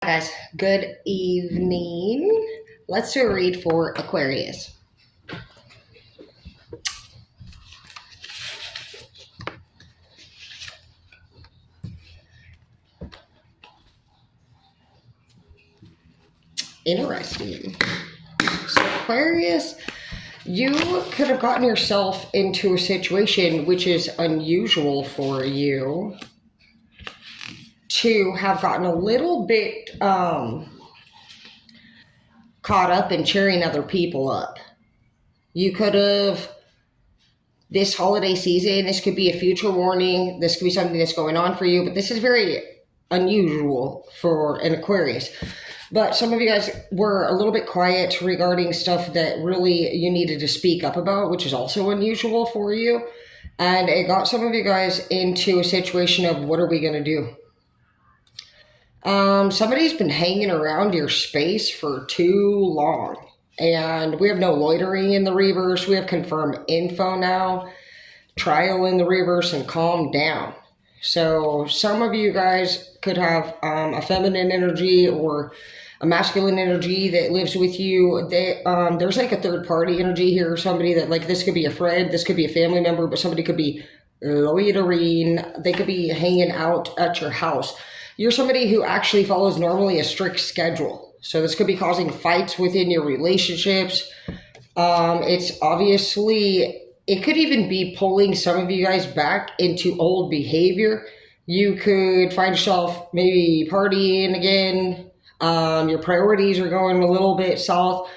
Guys, good evening. Let's do a read for Aquarius. Interesting. So, Aquarius, you could have gotten yourself into a situation which is unusual for you to have gotten a little bit caught up in cheering other people up. You could have, this holiday season, this could be a future warning, this could be something that's going on for you, but this is very unusual for an Aquarius. But some of you guys were a little bit quiet regarding stuff that really you needed to speak up about, which is also unusual for you. And it got some of you guys into a situation of, what are we going to do? Somebody's been hanging around your space for too long. And we have no loitering in the reverse. We have confirmed info now. Trial in the reverse and calm down. So some of you guys could have a feminine energy or a masculine energy that lives with you. There's like a third party energy here. Somebody that, like, this could be a friend, this could be a family member, but somebody could be loitering. They could be hanging out at your house. You're somebody who actually follows normally a strict schedule. So this could be causing fights within your relationships. It's obviously, it could even be pulling some of you guys back into old behavior. You could find yourself maybe partying again. Your priorities are going a little bit south.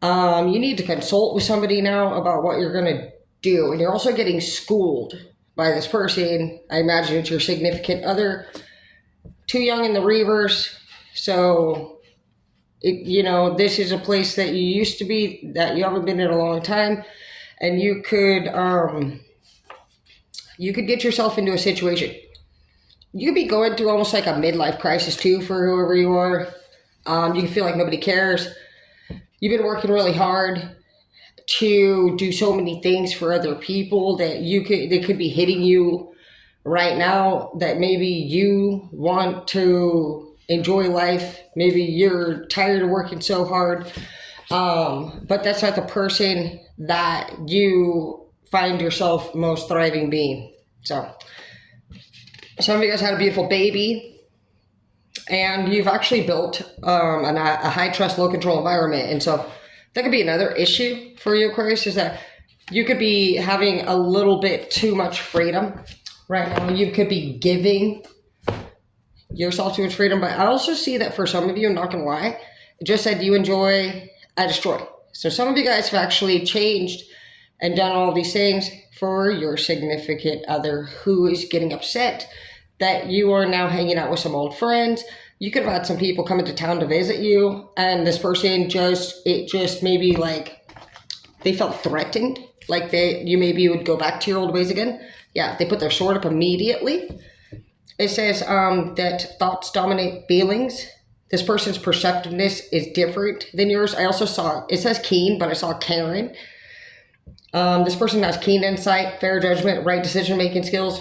You need to consult with somebody now about what you're going to do. And you're also getting schooled by this person. I imagine it's your significant other. Too young in the reverse. So, this is a place that you used to be, that you haven't been in a long time. And you could get yourself into a situation. You could be going through almost like a midlife crisis too, for whoever you are. You can feel like nobody cares. You've been working really hard to do so many things for other people that they could be hitting you right now, that maybe you want to enjoy life. Maybe you're tired of working so hard. But that's not the person that you find yourself most thriving being. So some of you guys had a beautiful baby, and you've actually built a high trust, low control environment. And so that could be another issue for you, Aquarius, is that you could be having a little bit too much freedom right now. You could be giving yourself too much freedom. But I also see that for some of you, I'm not going to lie, it just said you enjoy, I destroy. So some of you guys have actually changed and done all these things for your significant other who is getting upset that you are now hanging out with some old friends. You could have had some people come into town to visit you, and this person just maybe like they felt threatened, like you maybe would go back to your old ways again. Yeah, they put their sword up immediately. It says that thoughts dominate feelings. This person's perceptiveness is different than yours. I also saw, it says keen, but I saw Karen. This person has keen insight, fair judgment, right decision-making skills.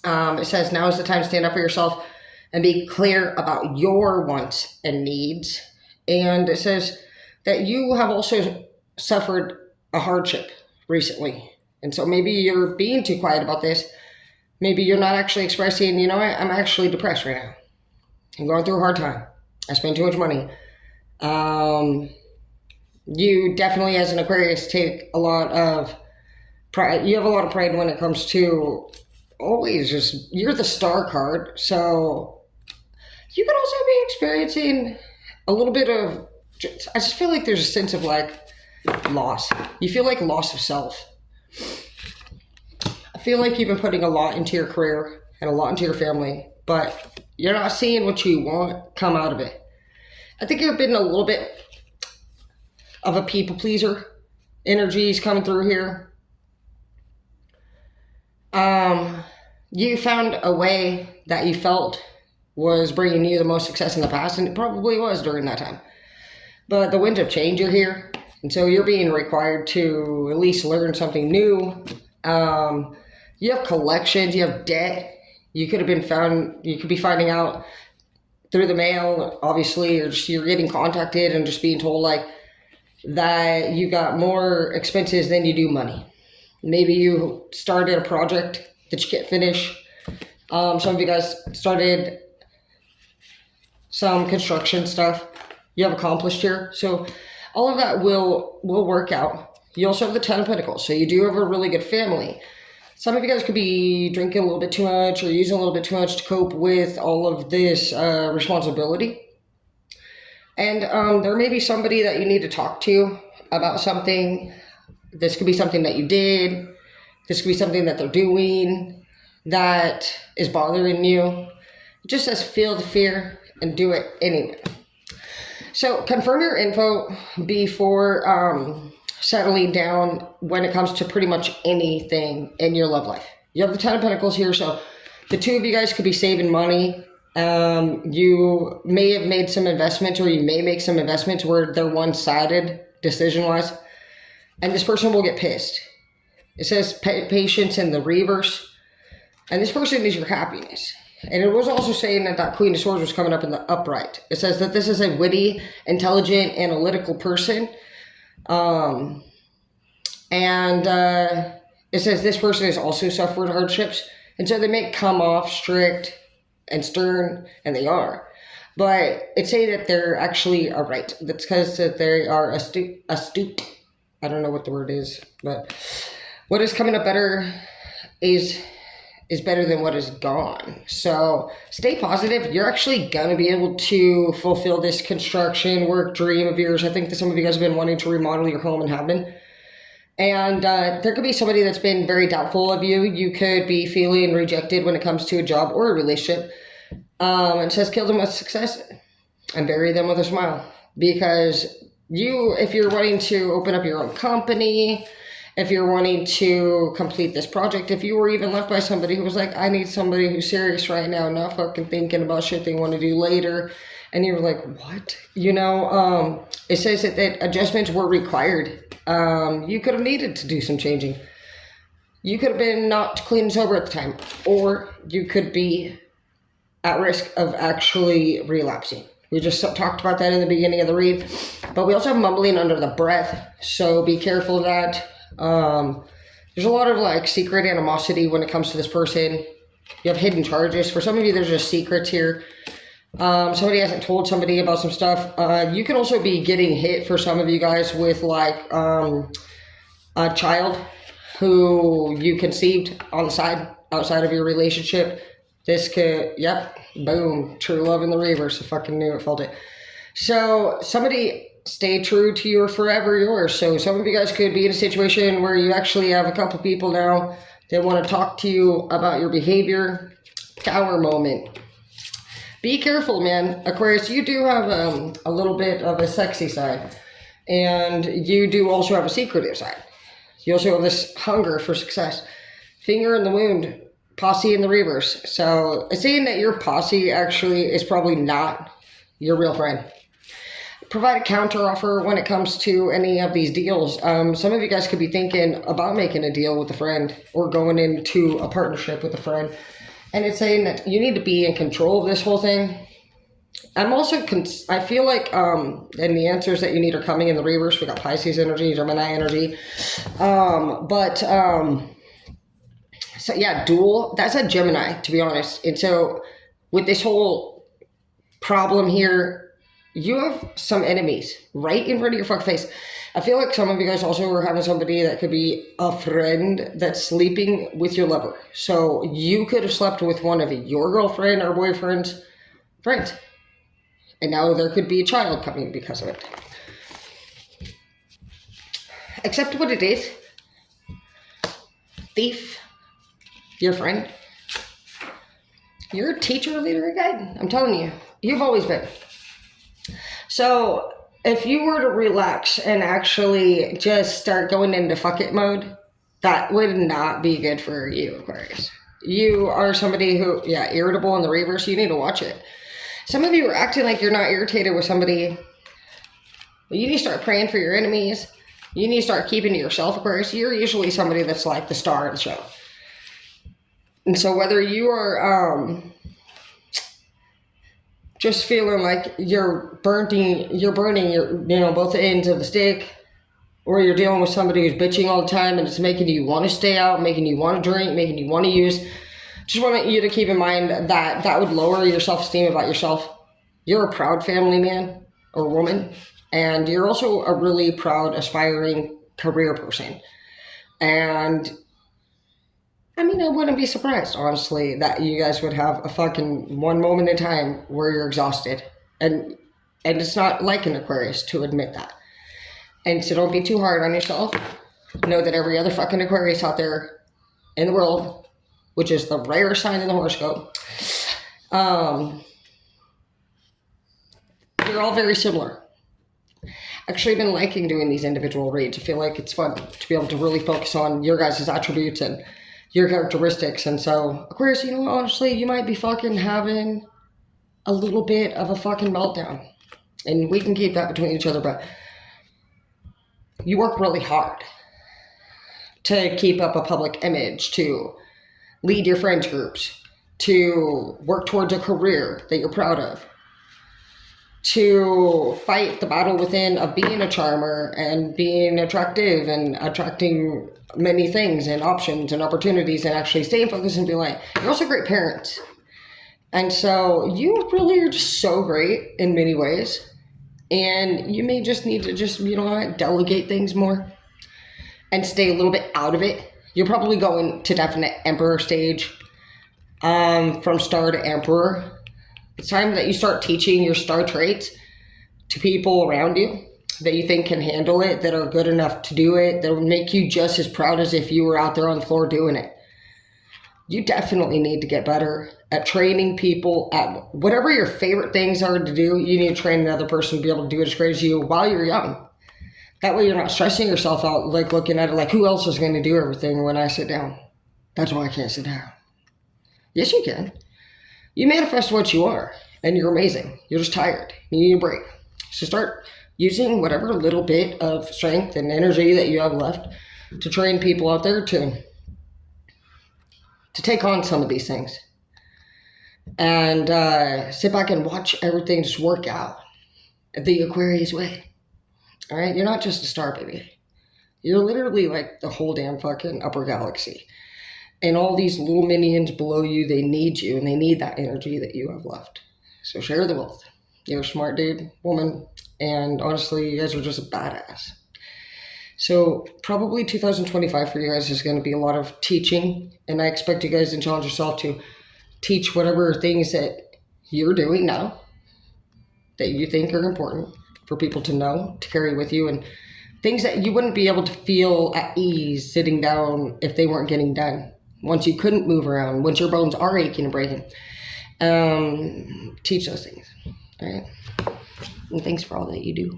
It says now is the time to stand up for yourself and be clear about your wants and needs. And it says that you have also suffered a hardship recently. And so maybe you're being too quiet about this. Maybe you're not actually expressing, I'm actually depressed right now. I'm going through a hard time. I spend too much money. You definitely, as an Aquarius, take a lot of pride. You have a lot of pride when it comes to always just, you're the star card. So you could also be experiencing a little bit of, I just feel like there's a sense of like loss. You feel like loss of self. I feel like you've been putting a lot into your career and a lot into your family, but you're not seeing what you want come out of it. I think you've been a little bit of a people pleaser. Energies coming through here. You found a way that you felt was bringing you the most success in the past, and it probably was during that time. But the winds of change are here, and so you're being required to at least learn something new. You have collections, you have debt. You could be finding out through the mail, obviously, or just you're getting contacted and just being told like that you got more expenses than you do money. Maybe you started a project that you can't finish. Some of you guys started some construction stuff you have accomplished here. So all of that will work out. You also have the Ten of Pentacles. So you do have a really good family. Some of you guys could be drinking a little bit too much or using a little bit too much to cope with all of this responsibility. And there may be somebody that you need to talk to about something. This could be something that you did. This could be something that they're doing that is bothering you. It just says feel the fear and do it anyway. So confirm your info before settling down when it comes to pretty much anything in your love life. You have the Ten of Pentacles here, so the two of you guys could be saving money. You may have made some investments, or you may make some investments where they're one-sided decision-wise, and this person will get pissed. It says patience in the reverse, and this person is your happiness. And it was also saying that that Queen of Swords was coming up in the upright. It says that this is a witty, intelligent, analytical person. It says this person has also suffered hardships. And so they may come off strict and stern, and they are. But it's saying that they're actually upright. That's because they are astute. I don't know what the word is, but what is coming up better is better than what is gone. So stay positive. You're actually going to be able to fulfill this construction work dream of yours. I think that some of you guys have been wanting to remodel your home and haven't. And there could be somebody that's been very doubtful of you. You could be feeling rejected when it comes to a job or a relationship. It says kill them with success and bury them with a smile. Because if you're wanting to open up your own company, if you're wanting to complete this project, if you were even left by somebody who was like, I need somebody who's serious right now, not fucking thinking about shit they want to do later. And you were like, what? It says that adjustments were required. You could have needed to do some changing. You could have been not clean and sober at the time. Or you could be at risk of actually relapsing. We just talked about that in the beginning of the read. But we also have mumbling under the breath. So be careful of that. There's a lot of like secret animosity when it comes to this person. You have hidden charges. For some of you, there's just secrets here. Somebody hasn't told somebody about some stuff. You can also be getting hit, for some of you guys, with like a child who you conceived on the side, outside of your relationship. This could, yep, boom, true love in the reverse. I fucking knew it, felt it. So somebody stay true to your forever yours. So some of you guys could be in a situation where you actually have a couple people now that want to talk to you about your behavior. Power moment. Be careful, man. Aquarius, you do have a little bit of a sexy side. And you do also have a secretive side. You also have this hunger for success. Finger in the wound. Posse in the reverse. So it's saying that your posse actually is probably not your real friend. Provide a counter offer when it comes to any of these deals. Some of you guys could be thinking about making a deal with a friend or going into a partnership with a friend. And it's saying that you need to be in control of this whole thing. I'm also, I feel like, and the answers that you need are coming in the reverse. We got Pisces energy, Gemini energy. So yeah, dual, that's a Gemini, to be honest. And so with this whole problem here, you have some enemies right in front of your fucking face. I feel like some of you guys also are having somebody that could be a friend that's sleeping with your lover. So you could have slept with one of your girlfriend or boyfriend's friends. And now there could be a child coming because of it. Accept what it is. Thief. Your friend. You're a teacher, a leader, a guide. I'm telling you. You've always been. So if you were to relax and actually just start going into fuck it mode, that would not be good for you, Aquarius. You are somebody who, irritable in the reverse. You need to watch it. Some of you are acting like you're not irritated with somebody. You need to start praying for your enemies. You need to start keeping to yourself, Aquarius. You're usually somebody that's like the star of the show. And so whether you are just feeling like you're burning your, both ends of the stick, or you're dealing with somebody who's bitching all the time and it's making you want to stay out, making you want to drink, making you want to use. Just want you to keep in mind that that would lower your self-esteem about yourself. You're a proud family man or woman, and you're also a really proud, aspiring career person. And I mean, I wouldn't be surprised, honestly, that you guys would have a fucking one moment in time where you're exhausted. And it's not like an Aquarius to admit that. And so don't be too hard on yourself. Know that every other fucking Aquarius out there in the world, which is the rare sign in the horoscope, you're all very similar. Actually, I've been liking doing these individual reads. I feel like it's fun to be able to really focus on your guys' attributes and your characteristics. And so, Aquarius, honestly, you might be fucking having a little bit of a fucking meltdown. And we can keep that between each other, but you work really hard to keep up a public image, to lead your friends groups, to work towards a career that you're proud of, to fight the battle within of being a charmer and being attractive and attracting many things and options and opportunities, and actually staying focused and being like, you're also great parents. And so you really are just so great in many ways. And you may just need to just, delegate things more and stay a little bit out of it. You're probably going to definite emperor stage, from star to emperor. It's time that you start teaching your star traits to people around you that you think can handle it, that are good enough to do it, that will make you just as proud as if you were out there on the floor doing it. You definitely need to get better at training people at whatever your favorite things are to do. You need to train another person to be able to do it as great as you while you're young. That way you're not stressing yourself out, like looking at it like, who else is going to do everything when I sit down? That's why I can't sit down. Yes, you can. You manifest what you are, and you're amazing. You're just tired. You need a break. So start using whatever little bit of strength and energy that you have left to train people out there to take on some of these things. And sit back and watch everything just work out the Aquarius way. All right? You're not just a star, baby. You're literally like the whole damn fucking upper galaxy. And all these little minions below you, they need you, and they need that energy that you have left. So share the wealth. You're a smart dude, woman, and honestly, you guys are just a badass. So probably 2025 for you guys is going to be a lot of teaching, and I expect you guys to challenge yourself to teach whatever things that you're doing now that you think are important for people to know, to carry with you, and things that you wouldn't be able to feel at ease sitting down if they weren't getting done. Once you couldn't move around, once your bones are aching and breaking, teach those things, all right? And thanks for all that you do.